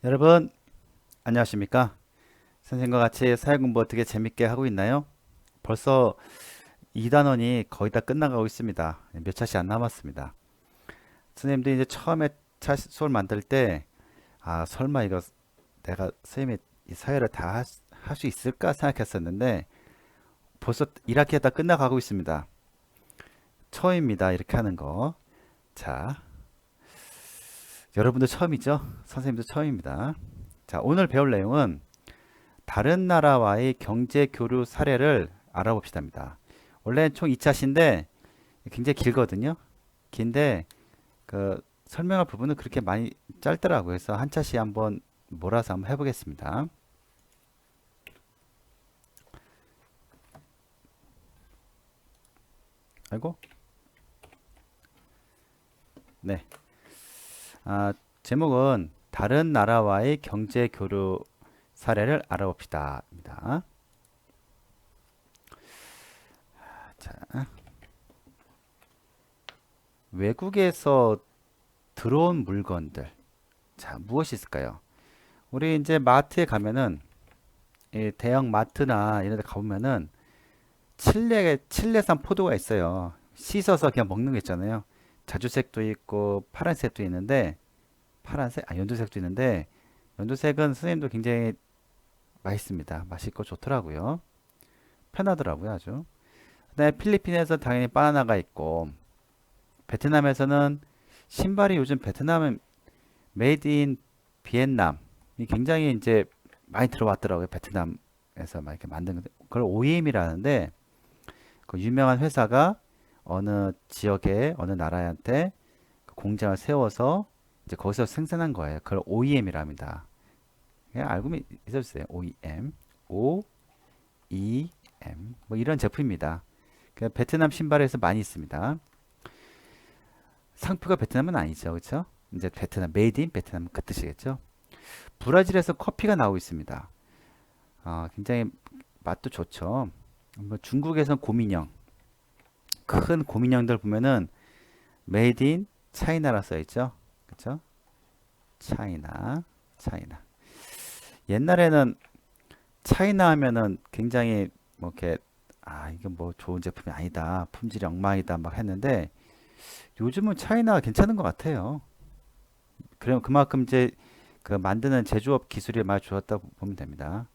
여러분 안녕하십니까? 선생님과 같이 사회 공부 어떻게 재밌게 하고 있나요? 벌써 2단원이 거의 다 끝나가고 있습니다. 몇 차시 안 남았습니다. 선생님도 이제 처음에 수업 만들 때 설마 이거 내가 선생님이 이 사회를 다 할 수 있을까 생각했었는데 벌써 1학기가 다 끝나가고 있습니다. 처음입니다. 이렇게 하는 거. 자, 여러분도 처음이죠? 선생님도 처음입니다. 자, 오늘 배울 내용은 다른 나라와의 경제 교류 사례를 알아봅시다입니다. 원래 총 2차시인데 굉장히 길거든요. 긴데 그 설명할 부분은 그렇게 많이 짧더라고요. 그래서 한 차씩 한번 몰아서 한번 해보겠습니다. 아이고. 네. 제목은 다른 나라와의 경제 교류 사례를 알아봅시다입니다. 자, 외국에서 들어온 물건들. 자, 무엇이 있을까요? 우리 이제 마트에 가면은 이 대형 마트나 이런 데 가보면은 칠레산 포도가 있어요. 씻어서 그냥 먹는 거 있잖아요. 자주색도 있고 파란색도 있는데 연두색도 있는데 연두색은 선생님도 굉장히 맛있습니다. 맛있고 좋더라고요. 편하더라고요, 아주. 그다음에 필리핀에서 당연히 바나나가 있고 베트남에서는 신발이 요즘 베트남은 메이드 인 비엔남이 굉장히 이제 많이 들어왔더라고요. 베트남에서 막 이렇게 만든 그걸 OEM이라는데 그 유명한 회사가 어느 지역에 어느 나라한테 그 공장을 세워서 이제 거기서 생산한 거예요. 그걸 OEM이랍니다. 그냥 알고 있어주세요. OEM, OEM 뭐 이런 제품입니다. 그 베트남 신발에서 많이 있습니다. 상표가 베트남은 아니죠, 그렇죠? 이제 베트남 메이드 인 베트남 그 뜻이겠죠. 브라질에서 커피가 나오고 있습니다. 굉장히 맛도 좋죠. 뭐 중국에선 곰인형, 큰 곰인형들 보면은 메이드 인 차이나라 써 있죠. 그렇죠? 차이나. 옛날에는 차이나 하면은 굉장히 뭐 이렇게 이건 뭐 좋은 제품이 아니다. 품질이 엉망이다 막 했는데 요즘은 차이나가 괜찮은 것 같아요. 그럼 그만큼 이제 그 만드는 제조업 기술이 많이 좋았다고 보면 됩니다.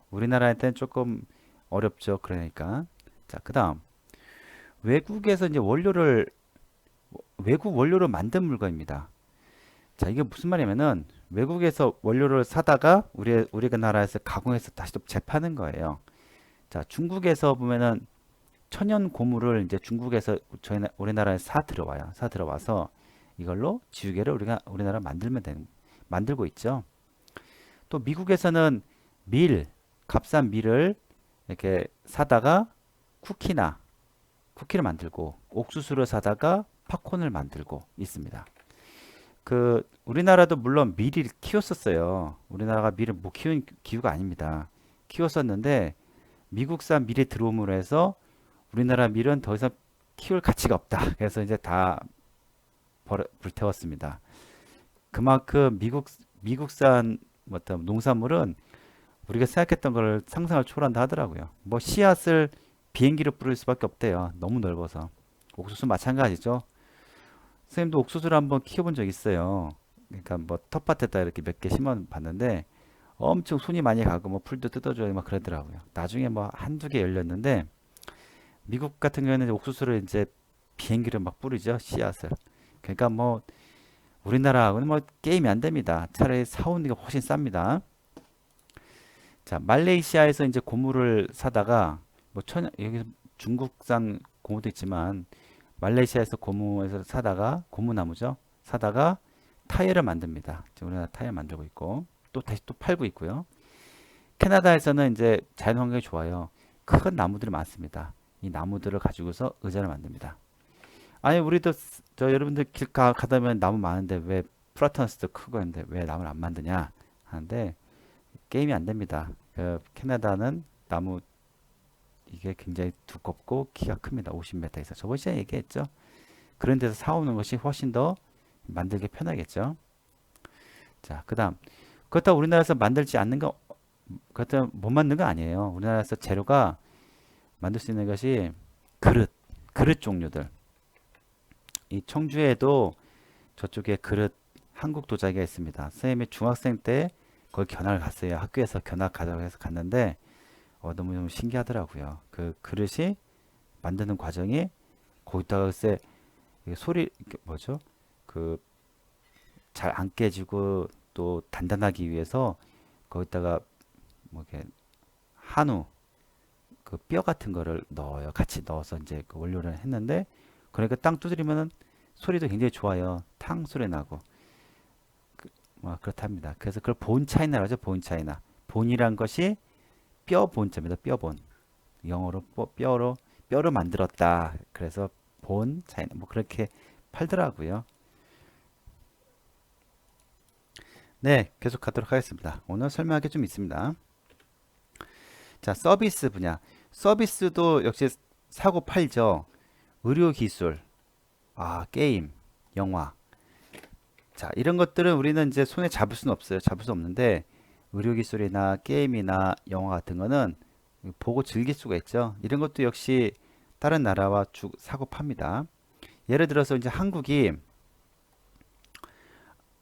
우리나라한테는 조금 어렵죠. 그러니까. 자, 그다음 외국에서 이제 외국 원료로 만든 물건입니다. 자, 이게 무슨 말이냐면은 외국에서 원료를 사다가 우리가 나라에서 가공해서 다시 또 재파는 거예요. 자, 중국에서 보면은 천연 고무를 이제 중국에서 우리나라에 사 들어와요. 사 들어와서 이걸로 지우개를 우리나라 만들고 있죠. 또 미국에서는 밀, 값싼 밀을 이렇게 사다가 쿠키나 쿠키를 만들고 옥수수를 사다가 팝콘을 만들고 있습니다. 그 우리나라도 물론 밀을 키웠었어요. 우리나라가 밀을 못 키운 기후가 아닙니다. 키웠었는데 미국산 밀이 들어옴으로 해서 우리나라 밀은 더 이상 키울 가치가 없다. 그래서 이제 다 불태웠습니다. 그만큼 미국산 어떤 농산물은 우리가 생각했던 걸 상상을 초월한다 하더라고요. 뭐 씨앗을 비행기로 뿌릴 수밖에 없대요. 너무 넓어서. 옥수수 마찬가지죠. 선생님도 옥수수를 한번 키워본 적 있어요. 그러니까 뭐 텃밭에다 이렇게 몇 개 심어 봤는데 엄청 손이 많이 가고 뭐 풀도 뜯어줘야 막 그러더라고요. 나중에 뭐 한두 개 열렸는데 미국 같은 경우에는 옥수수를 이제 비행기로 막 뿌리죠. 씨앗을. 그러니까 뭐 우리나라하고는 뭐 게임이 안 됩니다. 차라리 사오는 게 훨씬 쌉니다. 자, 말레이시아에서 이제 고무를 사다가 여기 중국산 고무도 있지만 말레이시아에서 고무에서 사다가 고무나무죠. 사다가 타이어를 만듭니다. 지금 우리나라 타이어 만들고 있고 또 다시 또 팔고 있고요. 캐나다에서는 이제 자연 환경이 좋아요. 큰 나무들이 많습니다. 이 나무들을 가지고서 의자를 만듭니다. 아니 우리도 여러분들 가다 보면 나무 많은데 왜 플라타너스도 크고 있는데 왜 나무를 안 만드냐 하는데 게임이 안 됩니다. 캐나다는 나무 이게 굉장히 두껍고 키가 큽니다. 50m 이상. 저번 시간에 얘기했죠. 그런 데서 사오는 것이 훨씬 더 만들기 편하겠죠. 자, 그 다음 그렇다고 우리나라에서 만들지 않는 거, 그렇다고 못 만든 거 아니에요. 우리나라에서 재료가 만들 수 있는 것이 그릇, 그릇 종류들. 이 청주에도 저쪽에 그릇 한국 도자기가 있습니다. 선생님이 중학생 때 거기 견학을 갔어요. 학교에서 견학 가자고 해서 갔는데 너무 신기하더라고요. 그 그릇이 만드는 과정이 거기다가 글쎄 이게 소리 뭐죠? 그 잘 안 깨지고 또 단단하기 위해서 거기다가 뭐 이렇게 한우 그 뼈 같은 거를 넣어요. 같이 넣어서 이제 그 원료를 했는데 그러니까 땅 두드리면은 소리도 굉장히 좋아요. 탕 소리 나고 그렇답니다. 그래서 그걸 본 차이나라고 하죠. 본 차이나. 본이란 것이 뼈 본자입니다. 뼈본. 영어로 뼈로 만들었다. 그래서 본 차이나 뭐 그렇게 팔더라고요. 네, 계속 가도록 하겠습니다. 오늘 설명할 게 좀 있습니다. 자, 서비스 분야. 서비스도 역시 사고 팔죠. 의료 기술, 게임, 영화. 자, 이런 것들은 우리는 이제 손에 잡을 수는 없어요. 잡을 수 없는데 의료 기술이나 게임이나 영화 같은 거는 보고 즐길 수가 있죠. 이런 것도 역시 다른 나라와 사고 팝니다. 예를 들어서 이제 한국이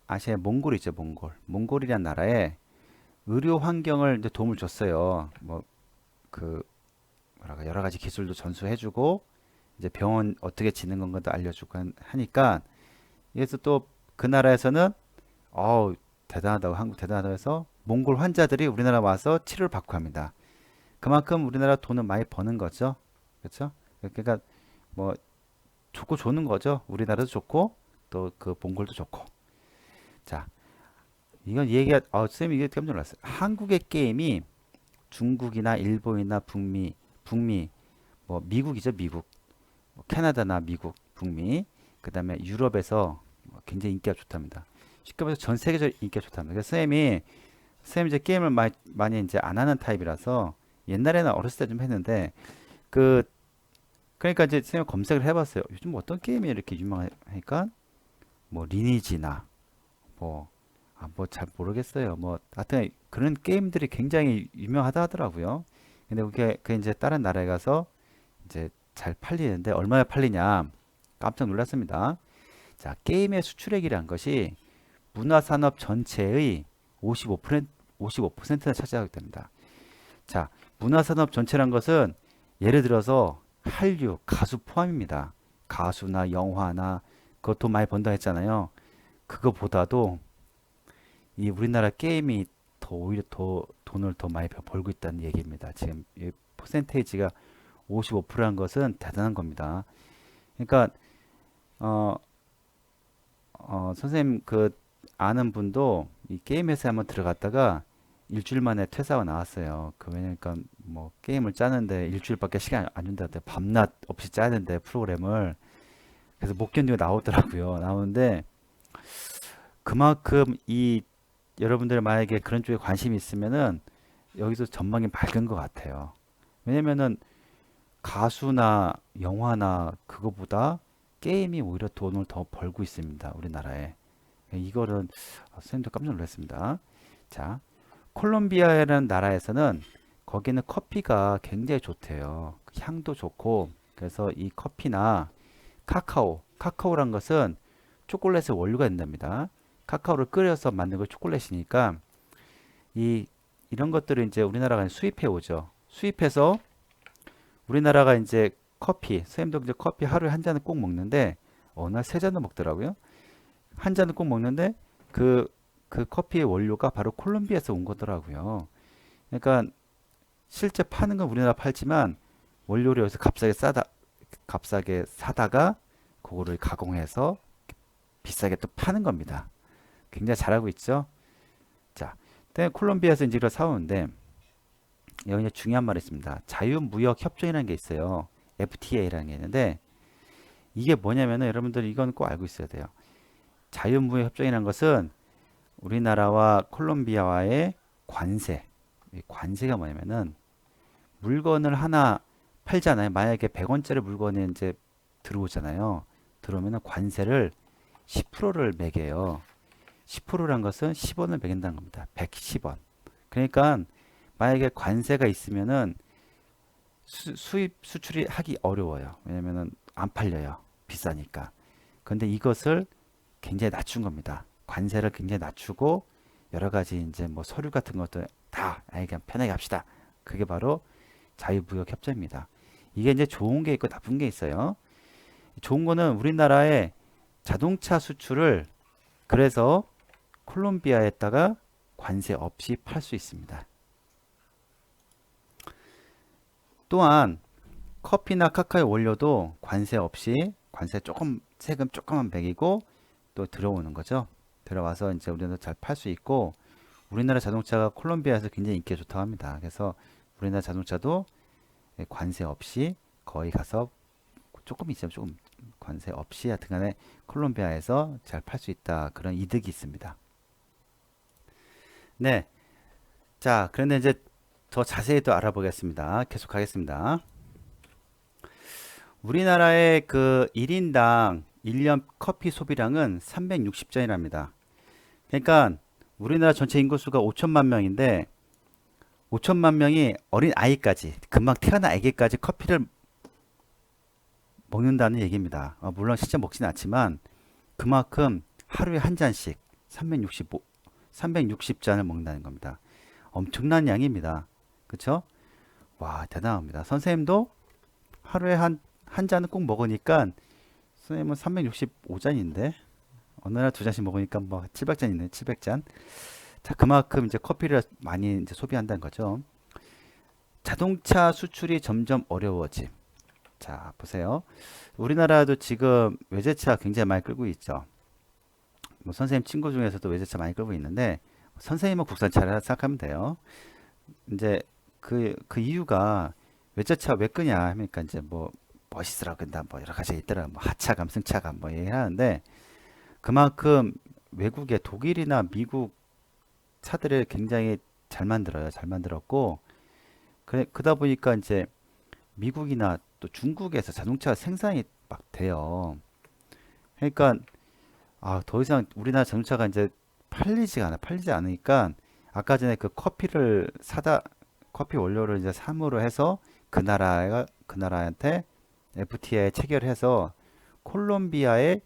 아시아의 몽골 있죠, 몽골. 몽골이란 나라에 의료 환경을 이제 도움을 줬어요. 뭐 그 뭐랄까 여러 가지 기술도 전수해주고 이제 병원 어떻게 짓는 건가도 알려주고 하니까 그래서 또 그 나라에서는 대단하다고 한국 대단하다고 해서 몽골 환자들이 우리나라 와서 치료를 받고 합니다. 그만큼 우리나라 돈을 많이 버는 거죠. 그렇죠? 그러니까 뭐 좋고 좋는 거죠. 우리나라도 좋고 또 그 몽골도 좋고. 자, 이건 얘기가 선생님 이게 깜짝 놀랐어요. 한국의 게임이 중국이나 일본이나 북미 뭐 미국이죠. 미국. 뭐 캐나다나 미국, 북미. 그다음에 유럽에서 굉장히 인기가 좋답니다. 쉽게 말해서 전 세계적으로 인기가 좋답니다. 그래서 선생님 이제 게임을 많이 이제 안 하는 타입이라서 옛날에는 어렸을 때 좀 했는데 그러니까 이제 선생님 검색을 해봤어요. 요즘 어떤 게임이 이렇게 유명하니까 뭐 리니지나 뭐 잘 모르겠어요. 뭐 하여튼 그런 게임들이 굉장히 유명하다 하더라고요. 근데 그게 이제 다른 나라에 가서 이제 잘 팔리는데 얼마나 팔리냐 깜짝 놀랐습니다. 자, 게임의 수출액이란 것이 문화산업 전체의 55%나 차지하게 됩니다. 자, 문화산업 전체란 것은 예를 들어서 한류, 가수 포함입니다. 가수나 영화나 그것 돈 많이 번다 했잖아요. 그거보다도 이 우리나라 게임이 오히려 더 돈을 더 많이 벌고 있다는 얘기입니다. 지금 이 퍼센테이지가 55%란 것은 대단한 겁니다. 그러니까 선생님 그 아는 분도 이 게임 회사에 한번 들어갔다가 일주일 만에 퇴사가 나왔어요. 왜냐니까 뭐 게임을 짜는데 일주일밖에 시간 안 준다는데 밤낮 없이 짜야 되는데 프로그램을 그래서 못 견디고 나오더라고요. 나오는데 그만큼 이 여러분들 만약에 그런 쪽에 관심이 있으면은 여기서 전망이 밝은 것 같아요. 왜냐면은 가수나 영화나 그거보다 게임이 오히려 돈을 더 벌고 있습니다. 우리나라에. 이거는 선생님도 깜짝 놀랐습니다. 자, 콜롬비아라는 나라에서는 거기는 커피가 굉장히 좋대요. 향도 좋고 그래서 이 커피나 카카오란 것은 초콜릿의 원료가 된답니다. 카카오를 끓여서 만든 거 초콜릿이니까 이런 것들을 이제 우리나라가 수입해 오죠. 수입해서 우리나라가 이제 선생님도 이제 커피 하루에 한 잔을 꼭 먹는데 어느 날 세 잔을 먹더라고요. 한 잔을 꼭 먹는데 그 커피의 원료가 바로 콜롬비아에서 온 거더라고요. 그러니까 실제 파는 건 우리나라 팔지만 원료를 여기서 값싸게 사다가 그거를 가공해서 비싸게 또 파는 겁니다. 굉장히 잘하고 있죠. 자, 콜롬비아에서 이제 이걸 사오는데 여기 이제 중요한 말이 있습니다. 자유무역 협정이라는 게 있어요. FTA라는 게 있는데 이게 뭐냐면은 여러분들 이건 꼭 알고 있어야 돼요. 자유무역 협정이라는 것은 우리나라와 콜롬비아와의 관세. 이 관세가 뭐냐면은 물건을 하나 팔잖아요. 만약에 100원짜리 물건이 이제 들어오잖아요. 들어오면은 관세를 10%를 매겨요. 10%란 것은 10원을 매긴다는 겁니다. 110원. 그러니까 만약에 관세가 있으면은 수입 수출이 하기 어려워요. 왜냐면은 안 팔려요. 비싸니까. 그런데 이것을 굉장히 낮춘 겁니다. 관세를 굉장히 낮추고 여러 가지 이제 뭐 서류 같은 것도 다 그냥 편하게 합시다. 그게 바로 자유무역 협정입니다. 이게 이제 좋은 게 있고 나쁜 게 있어요. 좋은 거는 우리나라의 자동차 수출을 그래서 콜롬비아에다가 관세 없이 팔 수 있습니다. 또한 커피나 카카오 원료도 관세 없이 관세 조금 세금 조금만 매기고 또 들어오는 거죠. 들어와서 이제 우리나라 잘 팔 수 있고 우리나라 자동차가 콜롬비아에서 굉장히 인기가 좋다고 합니다. 그래서 우리나라 자동차도 관세 없이 거의 가서 조금 있으면 조금 관세 없이 하여튼간에 콜롬비아에서 잘 팔 수 있다. 그런 이득이 있습니다. 네. 자, 그런데 이제 더 자세히 또 알아보겠습니다. 계속하겠습니다. 우리나라의 그 1인당 1년 커피 소비량은 360잔이랍니다. 그러니까 우리나라 전체 인구수가 5천만 명인데 5천만 명이 어린 아이까지 금방 태어난 아기까지 커피를 먹는다는 얘기입니다. 물론 실제 먹지는 않지만 그만큼 하루에 한 잔씩 360잔을 먹는다는 겁니다. 엄청난 양입니다. 그쵸? 와, 대단합니다. 선생님도 하루에 한 잔은 꼭 먹으니까 선생님은 365잔인데 어느 날 두 잔씩 먹으니까 뭐 700잔 있네. 700잔. 자, 그만큼 이제 커피를 많이 이제 소비한다는 거죠. 자동차 수출이 점점 어려워짐. 자, 보세요. 우리나라도 지금 외제차 굉장히 많이 끌고 있죠. 뭐 선생님 친구 중에서도 외제차 많이 끌고 있는데 선생님은 국산차를 생각하면 돼요. 이제 그 이유가 외제차 왜 끄냐 하니까 이제 뭐 멋있으라고 끈다 뭐 여러 가지 있더라 뭐 하차감 승차감 뭐 얘기하는데 그만큼 외국의 독일이나 미국 차들을 굉장히 잘 만들어요. 잘 만들었고 그러다 보니까 이제 미국이나 또 중국에서 자동차 생산이 막 돼요. 그러니까 더 이상 우리나라 자동차가 이제 팔리지 않으니까 아까 전에 그 커피를 사다 커피 원료를 이제 삼으로 해서 그 나라한테 FTA 체결해서 콜롬비아의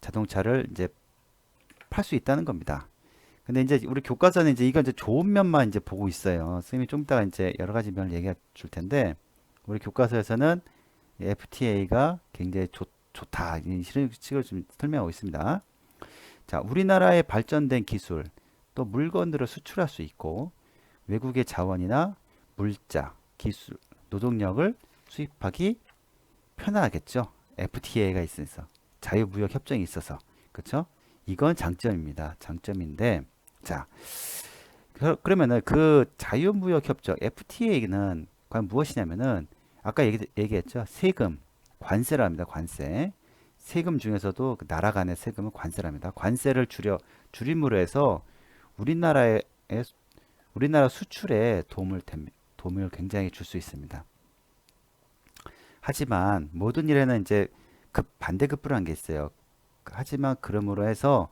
자동차를 이제 팔 수 있다는 겁니다. 근데 이제 우리 교과서는 이제 이건 이제 좋은 면만 이제 보고 있어요. 선생님이 좀 이따가 이제 여러 가지 면을 얘기해 줄 텐데 우리 교과서에서는 FTA가 굉장히 좋다. 이런 식으로 좀 설명하고 있습니다. 자, 우리나라의 발전된 기술, 또 물건들을 수출할 수 있고 외국의 자원이나 물자, 기술, 노동력을 수입하기 편하겠죠. FTA가 있어서 자유무역 협정이 있어서 그렇죠? 이건 장점입니다. 장점인데 자 그러면은 그 자유무역 협정 FTA는 과연 무엇이냐면은 아까 얘기했죠. 세금, 관세랍니다. 관세. 세금 중에서도 그 나라 간의 세금은 관세랍니다. 관세를 줄임으로 해서 우리나라의 우리나라 수출에 도움을 굉장히 줄 수 있습니다. 하지만 모든 일에는 이제 반대급부라는 게 있어요. 하지만 그러므로 해서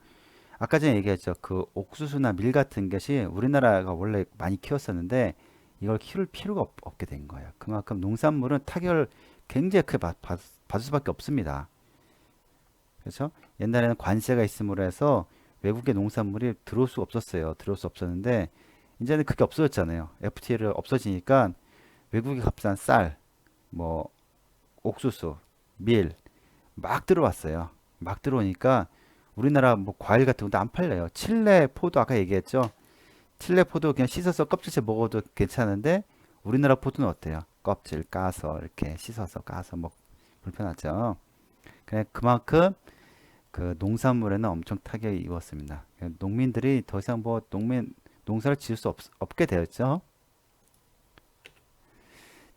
아까 전에 얘기했죠. 그 옥수수나 밀 같은 것이 우리나라가 원래 많이 키웠었는데 이걸 키울 필요가 없게 된 거예요. 그만큼 농산물은 타격을 굉장히 크게 받을 수밖에 없습니다. 그렇죠? 옛날에는 관세가 있음으로 해서 외국의 농산물이 들어올 수 없었어요. 들어올 수 없었는데 이제는 그게 없어졌잖아요. FTA를 없어지니까 외국의 값싼 쌀, 뭐 옥수수, 밀 막 들어왔어요. 막 들어오니까 우리나라 뭐 과일 같은 것도 안 팔려요. 칠레 포도 아까 얘기했죠. 칠레 포도 그냥 씻어서 껍질째 먹어도 괜찮은데 우리나라 포도는 어때요? 껍질 까서 이렇게 씻어서 까서 먹 불편하죠. 그냥 그만큼 그 농산물에는 엄청 타격이 입었습니다. 농민들이 더 이상 뭐 농사를 지을 수 없게 되었죠.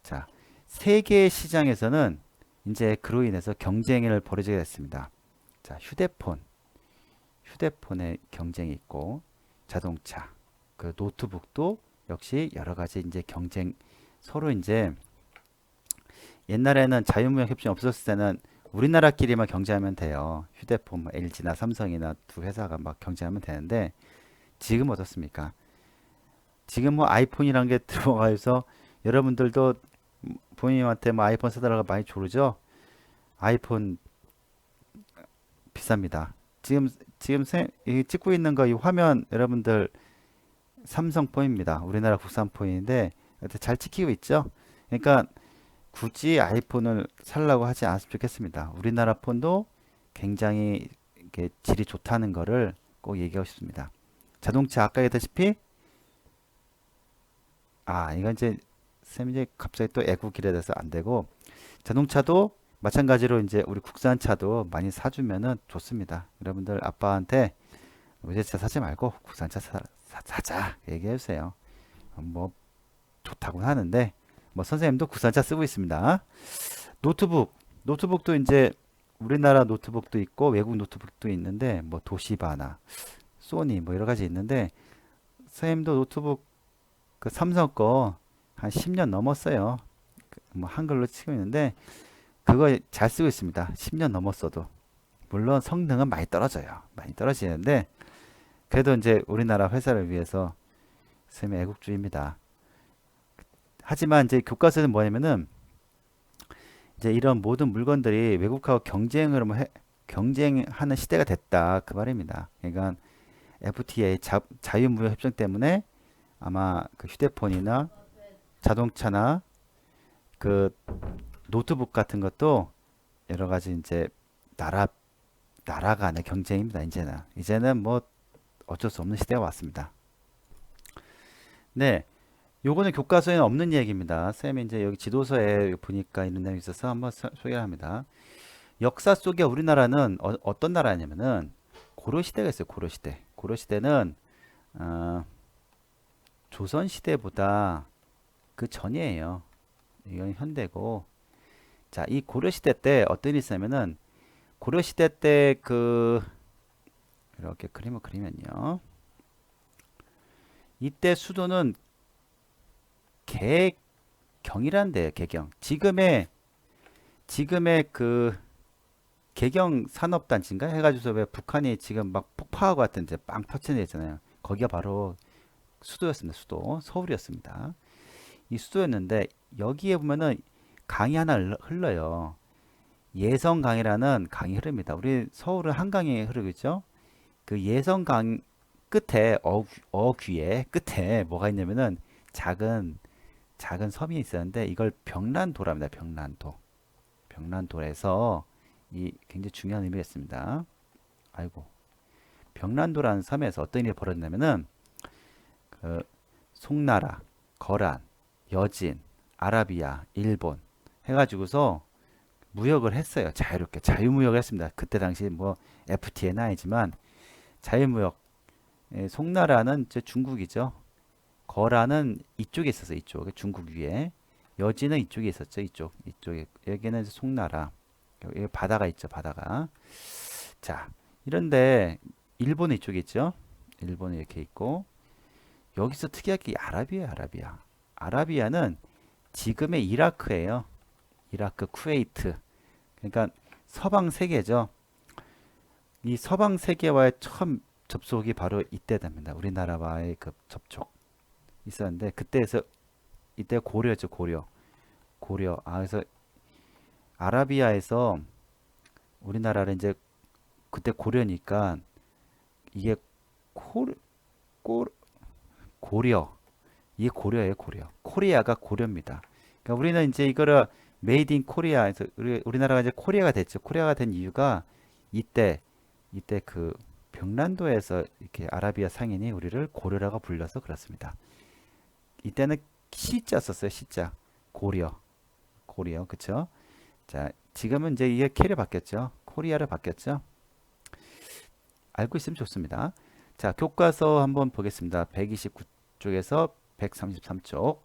자, 세계 시장에서는 이제 그로 인해서 경쟁을 벌이게 됐습니다. 자, 휴대폰의 경쟁이 있고 자동차, 그 노트북도 역시 여러 가지 이제 경쟁 서로 이제 옛날에는 자유무역 협정이 없었을 때는 우리나라끼리만 경제하면 돼요. 휴대폰 뭐 LG나 삼성이나 두 회사가 막 경제하면 되는데 지금 어떻습니까? 지금 뭐 아이폰이란 게 들어가서 여러분들도 부모님한테 뭐 아이폰 사달라고 많이 조르죠? 아이폰 비쌉니다. 이 찍고 있는 거 이 화면 여러분들 삼성폰입니다. 우리나라 국산폰인데 잘 찍히고 있죠? 그러니까 굳이 아이폰을 살라고 하지 않았으면 좋겠습니다. 우리나라 폰도 굉장히 이렇게 질이 좋다는 거를 꼭 얘기하고 싶습니다. 자동차 아까 얘기했다시피 이건 이제 쌤 이제 갑자기 또 애국이라 돼서 안 되고 자동차도 마찬가지로 이제 우리 국산차도 많이 사주면은 좋습니다. 여러분들 아빠한테 외제차 사지 말고 국산차 사자 얘기해 주세요. 뭐 좋다고 하는데 뭐 선생님도 국산차 쓰고 있습니다. 노트북도 이제 우리나라 노트북도 있고 외국 노트북도 있는데 뭐 도시바나 소니 뭐 여러 가지 있는데 선생님도 노트북 그 삼성 거 한 10년 넘었어요. 뭐 한글로 치고 있는데 그거 잘 쓰고 있습니다. 10년 넘었어도. 물론 성능은 많이 떨어져요. 많이 떨어지는데 그래도 이제 우리나라 회사를 위해서 쌤의 애국주의입니다. 하지만 이제 교과서는 뭐냐면은 이제 이런 모든 물건들이 외국하고 경쟁하는 시대가 됐다 그 말입니다. 그러니까 FTA 자유무역 협정 때문에 아마 그 휴대폰이나 자동차나 그 노트북 같은 것도 여러 가지 이제 나라 간의 경쟁입니다. 이제는 뭐 어쩔 수 없는 시대가 왔습니다. 네, 요거는 교과서에는 없는 얘기입니다. 쌤이 이제 여기 지도서에 보니까 이런 내용이 있어서 한번 소개를 합니다. 역사 속에 우리나라는 떤 나라냐면은 고려시대가 있어요. 고려시대. 고려시대는 조선시대보다 그 전이에요. 이건 현대고. 자, 이 고려시대 때 어떤 일이 있었냐면은 고려시대 때 이렇게 그림을 그리면요. 이때 수도는 개경이라는 데예요. 개경. 지금의 그 개경 산업단지인가 해가지고서 왜 북한이 지금 막 폭파하고 왔던 이제 빵 터치는 데 있잖아요. 거기가 바로 수도였습니다. 수도. 서울이었습니다. 이 수도였는데 여기에 보면은 강이 하나 흘러요. 예성강이라는 강이 흐릅니다. 우리 서울은 한강이 흐르겠죠? 그 예성강 끝에 어귀의 끝에 뭐가 있냐면은 작은 섬이 있었는데 이걸 병란도랍니다. 병란도. 병란도에서 이 굉장히 중요한 의미가 있습니다. 아이고. 병란도라는 섬에서 어떤 일이 벌어졌냐면은 그 송나라, 거란, 여진, 아라비아, 일본 해가지고서 무역을 했어요. 자유롭게 자유무역을 했습니다. 그때 당시 뭐 FTA는 아니지만 자유무역. 송나라는 이제 중국이죠. 거란은 이쪽에 있었어요. 이쪽에 중국 위에. 여진은 이쪽에 있었죠. 이쪽에. 여기는 이제 송나라. 여기 바다가 있죠. 바다가. 자, 이런데 일본은 이쪽에 있죠. 일본은 이렇게 있고 여기서 특이하게 아라비아예요. 아라비아. 아라비아는 지금의 이라크예요. 이라크, 쿠웨이트. 그러니까 서방 세계죠. 이 서방 세계와의 처음 접촉이 바로 이때 됩니다. 우리나라와의 그 접촉 있었는데 이때 고려죠. 고려. 그래서 아라비아에서 우리나라를 이제 그때 고려니까 이게 고, 고려. 이게 고려예요. 고려. 코리아가 고려입니다. 그러니까 우리는 이제 이거를 메이드 인 코리아에서 우리나라가 이제 코리아가 됐죠. 코리아가 된 이유가 이때 그 병란도에서 이렇게 아라비아 상인이 우리를 고려라고 불려서 그렇습니다. 이때는 시자 썼어요. 시자. 고려. 그쵸? 자, 지금은 이제 이게 K를 바뀌었죠. 코리아를 바뀌었죠. 알고 있으면 좋습니다. 자, 교과서 한번 보겠습니다. 129쪽에서 133쪽.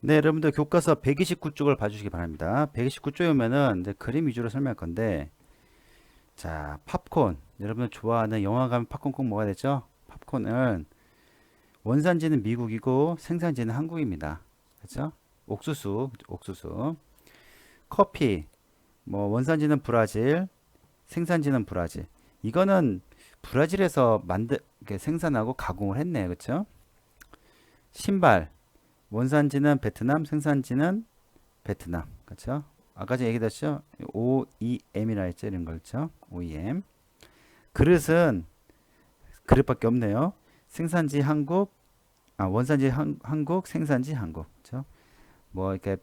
네, 여러분들 교과서 129쪽을 봐주시기 바랍니다. 129쪽이면은 이제 그림 위주로 설명할 건데, 자, 팝콘. 여러분들 좋아하는 영화 가면 팝콘 꼭 먹어야 되죠? 팝콘은 원산지는 미국이고 생산지는 한국입니다. 그렇죠? 옥수수. 커피. 뭐 원산지는 브라질, 생산지는 브라질. 이거는 브라질에서 이렇게 생산하고 가공을 했네, 그렇죠? 신발, 원산지는 베트남, 생산지는 베트남, 그렇죠? 아까 전에 얘기했죠? OEM이라 했죠, 이런 걸, 그렇죠? OEM. 그릇은 그릇밖에 없네요. 생산지 한국, 원산지 한국, 생산지 한국, 그렇죠? 뭐 이렇게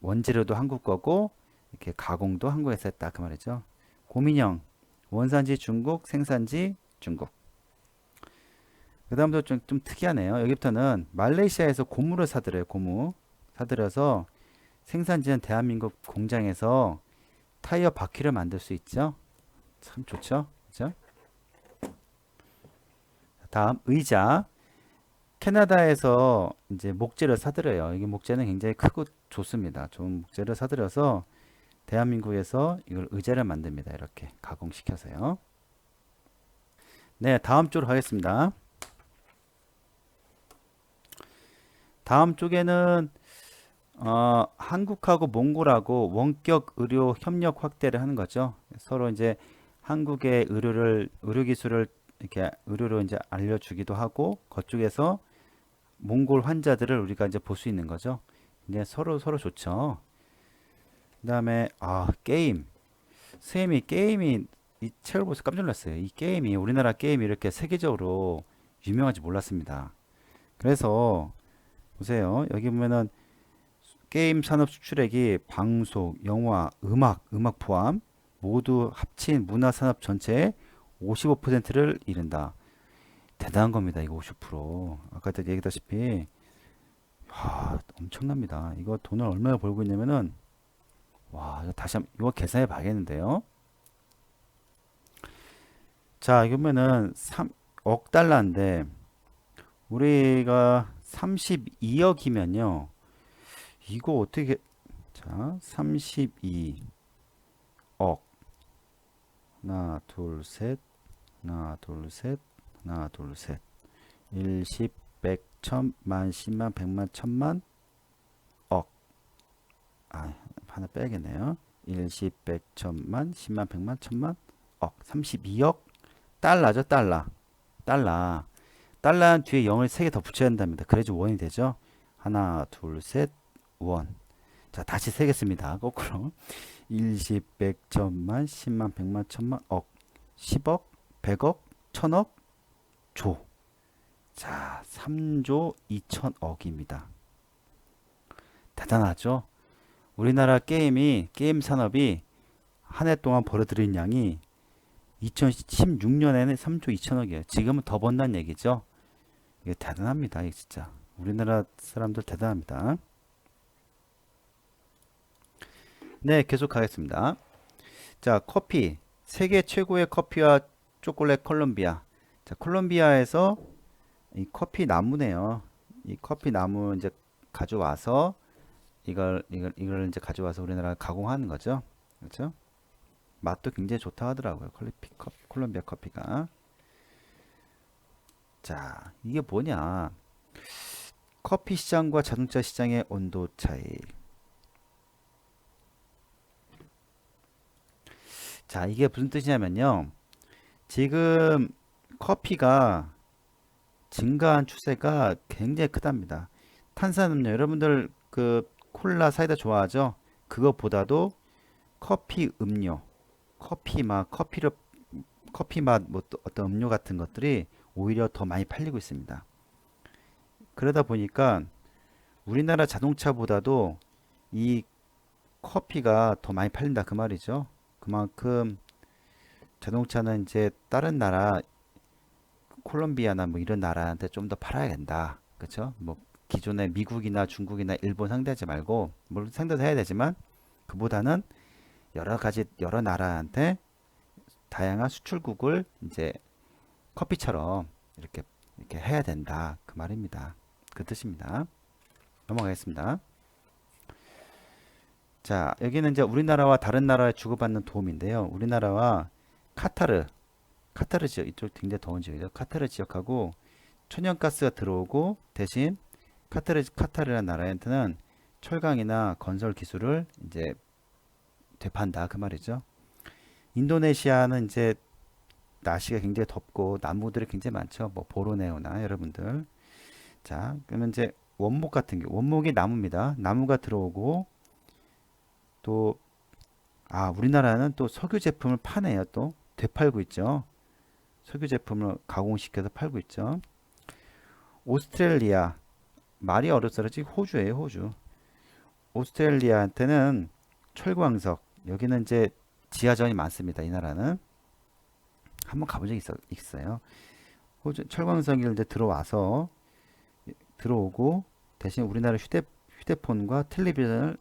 원재료도 한국 거고 이렇게 가공도 한국에서 했다 그 말이죠. 고민형 원산지 중국, 생산지 중국. 그 다음도 좀 특이하네요. 여기부터는 말레이시아에서 고무를 사들여요. 고무 사들여서 생산지는 대한민국 공장에서 타이어 바퀴를 만들 수 있죠. 참 좋죠. 그죠? 다음 의자. 캐나다에서 이제 목재를 사들여요. 이게 목재는 굉장히 크고 좋습니다. 좋은 목재를 사들여서 대한민국에서 이걸 의자를 만듭니다. 이렇게 가공시켜서요. 네, 다음 쪽으로 가겠습니다. 다음 쪽에는 한국하고 몽골하고 원격 의료 협력 확대를 하는 거죠. 서로 이제 한국의 의료 기술을 이렇게 의료로 이제 알려주기도 하고 그쪽에서 몽골 환자들을 우리가 이제 볼 수 있는 거죠. 이제 서로 좋죠. 그다음에 게임. 선생님이 게임이 이 책을 보면서 깜짝 놀랐어요. 이 게임이 우리나라 게임이 이렇게 세계적으로 유명한지 몰랐습니다. 그래서 보세요. 여기 보면은 게임 산업 수출액이 방송, 영화, 음악 포함 모두 합친 문화 산업 전체의 55%를 이른다. 대단한 겁니다. 이거 50%. 아까 얘기했다시피 엄청납니다. 이거 돈을 얼마나 벌고 있냐면은 이거 다시 한번 이거 계산해 봐야겠는데요. 자, 이거면은 3억 달러인데 우리가 32억이면요. 이거 어떻게 자, 32억 하나, 둘, 셋 하나, 둘, 셋 하나, 둘, 셋 1, 10, 100, 1000, 만, 10만, 100만, 1000만 억 하나 빼야겠네요. 1, 10, 100, 1000만, 10만, 100만, 1000만 억 32억 달러죠. 달러 뒤에 0을 3개 더 붙여야 된답니다. 그래야지 원이 되죠. 하나, 둘, 셋, 원. 자, 다시 세겠습니다. 거꾸로. 1, 10, 100, 1000만, 10만, 100만, 1000만, 억. 10억, 100억, 1000억, 조. 자, 3조 2천억입니다. 대단하죠? 우리나라 게임 산업이 한 해 동안 벌어들인 양이 2016년에는 3조 2천억이에요. 지금은 더 번다는 얘기죠. 이게 대단합니다. 이게 진짜. 우리나라 사람들 대단합니다. 네, 계속 하겠습니다. 자, 커피. 세계 최고의 커피와 초콜릿 콜롬비아. 자, 콜롬비아에서 이 커피 나무네요. 이 커피 나무 이제 가져와서 이걸 이제 가져와서 우리나라 가공하는 거죠. 그렇죠? 맛도 굉장히 좋다 하더라고요. 콜롬비아 커피가. 자, 이게 뭐냐? 커피 시장과 자동차 시장의 온도 차이. 자, 이게 무슨 뜻이냐면요. 지금 커피가 증가한 추세가 굉장히 크답니다. 탄산음료, 여러분들 그 콜라, 사이다 좋아하죠? 그것보다도 커피 음료, 커피 맛, 뭐 어떤 음료 같은 것들이 오히려 더 많이 팔리고 있습니다. 그러다 보니까 우리나라 자동차보다도 이 커피가 더 많이 팔린다 그 말이죠. 그만큼 자동차는 이제 다른 나라 콜롬비아나 뭐 이런 나라한테 좀 더 팔아야 된다. 그렇죠? 뭐 기존의 미국이나 중국이나 일본 상대하지 말고 물론 상대도 해야 되지만 그보다는 여러 나라한테 다양한 수출국을 이제 커피처럼 이렇게 해야 된다. 그 말입니다. 그 뜻입니다. 넘어가겠습니다. 자, 여기는 이제 우리나라와 다른 나라에 주고받는 도움인데요. 우리나라와 카타르 지역, 이쪽 굉장히 더운 지역이죠. 카타르 지역하고 천연가스가 들어오고 대신 카타르라는 나라한테는 철강이나 건설 기술을 이제 되판다 그 말이죠. 인도네시아는 이제 날씨가 굉장히 덥고 나무들이 굉장히 많죠. 뭐 보르네오나 여러분들. 자, 그러면 이제 원목 같은 경우 원목이 나무입니다. 나무가 들어오고 또 우리나라는 또 석유 제품을 파네요. 또 되팔고 있죠. 석유 제품을 가공시켜서 팔고 있죠. 오스트레일리아 말이 어려서 그렇지 호주예요, 호주. 오스트레일리아한테는 철광석 여기는 이제 지하전이 많습니다. 이 나라는 한번 가본 적이 있어요. 호주 철광석이 이제 들어오고 대신 우리나라 휴대폰과 텔레비전을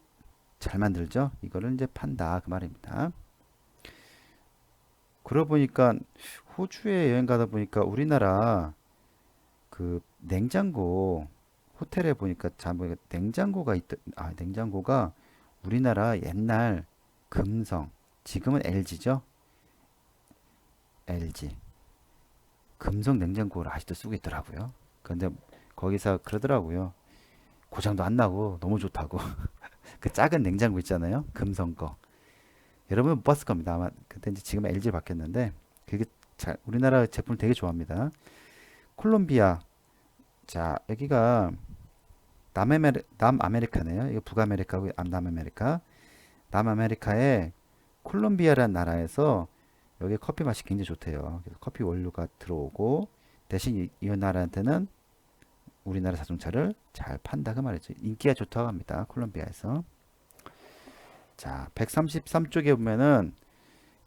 잘 만들죠. 이거를 이제 판다 그 말입니다. 그러고 보니까 호주에 여행 가다 보니까 우리나라 그 냉장고 호텔에 보니까 잘 보니까 냉장고가 우리나라 옛날 금성 지금은 LG죠. LG 금성 냉장고를 아직도 쓰고 있더라고요. 그런데 거기서 그러더라고요. 고장도 안 나고 너무 좋다고. 그 작은 냉장고 있잖아요. 금성 거. 여러분 못 봤을 겁니다. 아마 그때 이제 지금 LG 바뀌었는데 그게 우리나라 제품을 되게 좋아합니다. 콜롬비아. 자, 여기가 남아메리카네요. 이거 북아메리카고 남아메리카. 남아메리카의 콜롬비아라는 나라에서 여기 커피 맛이 굉장히 좋대요. 그래서 커피 원료가 들어오고 대신 이 나라한테는 우리나라 자동차를 잘 판다 그 말이죠. 인기가 좋다고 합니다. 콜롬비아에서. 자, 133쪽에 보면은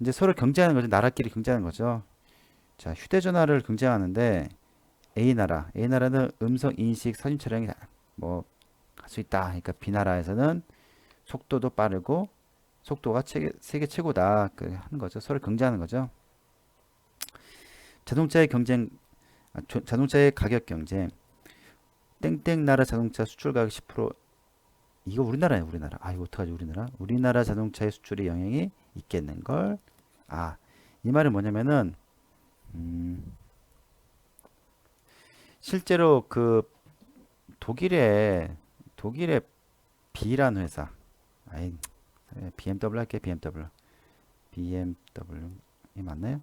이제 서로 경쟁하는 거죠. 나라끼리 경쟁하는 거죠. 자, 휴대전화를 경쟁하는데 A나라는 음성 인식 사진 촬영이 뭐 할 수 있다. 그러니까 B나라에서는 속도도 빠르고 속도가 세계 최고다. 그 하는 거죠. 서로 경쟁하는 거죠. 자동차의 경쟁, 자동차의 가격 경쟁. 땡땡 나라 자동차 수출 가격 10% 이거 우리나라예요, 우리나라. 이거 어떡하지, 우리나라? 우리나라 자동차의 수출에 영향이 있겠는 걸. 이 말은 뭐냐면은 실제로 그 독일의 B라는 회사. BMW 할게, BMW. BMW 이 맞나요?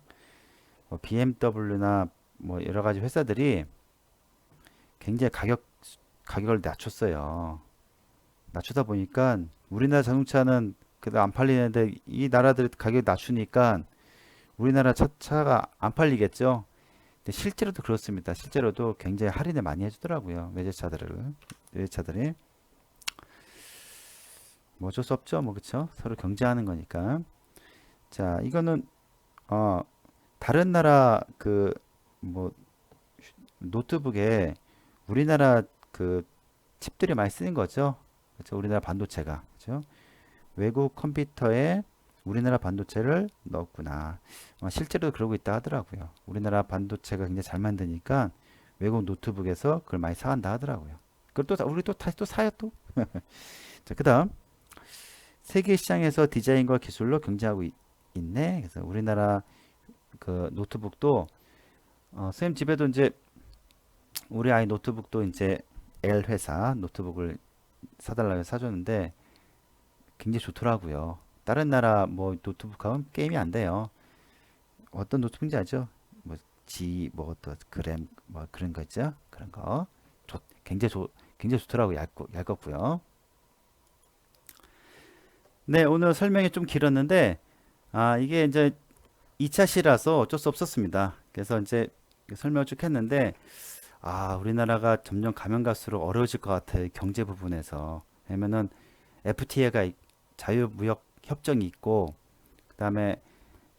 BMW나 뭐 여러 가지 회사들이 굉장히 가격을 낮췄어요. 낮추다 보니까 우리나라 자동차는 그래도 안 팔리는데 이 나라들이 가격 낮추니까 우리나라 차가 안 팔리겠죠. 근데 실제로도 그렇습니다. 실제로도 굉장히 할인을 많이 해주더라고요. 외제차들이 뭐 어쩔 수 없죠. 뭐 그쵸? 서로 경쟁하는 거니까. 자, 이거는 다른 나라 그 뭐 노트북에 우리나라 그 칩들이 많이 쓰는 거죠. 그렇죠? 우리나라 반도체가. 그렇죠? 외국 컴퓨터에 우리나라 반도체를 넣었구나. 실제로 그러고 있다 하더라고요. 우리나라 반도체가 굉장히 잘 만드니까 외국 노트북에서 그걸 많이 사간다 하더라고요. 그걸 또 우리 또 다시 또 사요 또. 자, 그다음 세계 시장에서 디자인과 기술로 경쟁하고 있네. 그래서 우리나라 그 노트북도 선생님 집에도 이제 우리 아이 노트북도 이제 L 회사 노트북을 사달라고 사줬는데 굉장히 좋더라고요. 다른 나라 뭐 노트북하고는 게임이 안 돼요. 어떤 노트북인지 알죠? 뭐 G 또 그램 뭐 그런 거 있죠? 그런 거 굉장히 좋더라고요. 얇고요. 네, 오늘 설명이 좀 길었는데 이게 이제 2차 시라서 어쩔 수 없었습니다. 그래서 이제 설명을 쭉 했는데 우리나라가 점점 가면 갈수록 어려워질 것 같아요. 경제 부분에서. 왜냐면은 FTA가 자유무역 협정이 있고 그다음에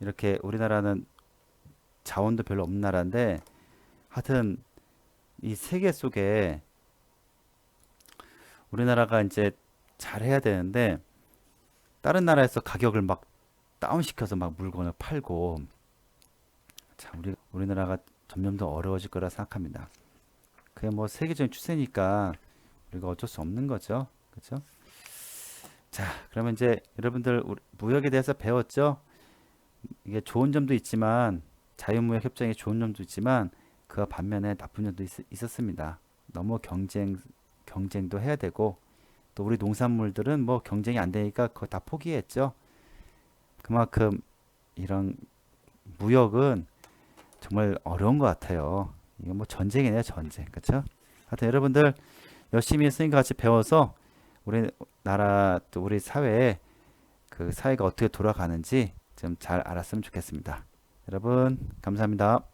이렇게 우리나라는 자원도 별로 없는 나라인데 하여튼 이 세계 속에 우리나라가 이제 잘해야 되는데 다른 나라에서 가격을 막 다운시켜서 막 물건을 팔고 우리나라가 점점 더 어려워질 거라 생각합니다. 그게 뭐 세계적인 추세니까 우리가 어쩔 수 없는 거죠. 그렇죠? 자, 그러면 이제 여러분들 무역에 대해서 배웠죠? 이게 좋은 점도 있지만 자유무역 협정에 좋은 점도 있지만 그 반면에 나쁜 점도 있었습니다. 너무 경쟁도 해야 되고 또 우리 농산물들은 뭐 경쟁이 안 되니까 그거 다 포기했죠. 그만큼 이런 무역은 정말 어려운 것 같아요. 이거 뭐 전쟁이네요, 전쟁. 그렇죠? 하여튼 여러분들 열심히 선생님과 같이 배워서 우리나라 또 우리 사회에 그 사회가 어떻게 돌아가는지 좀 잘 알았으면 좋겠습니다. 여러분, 감사합니다.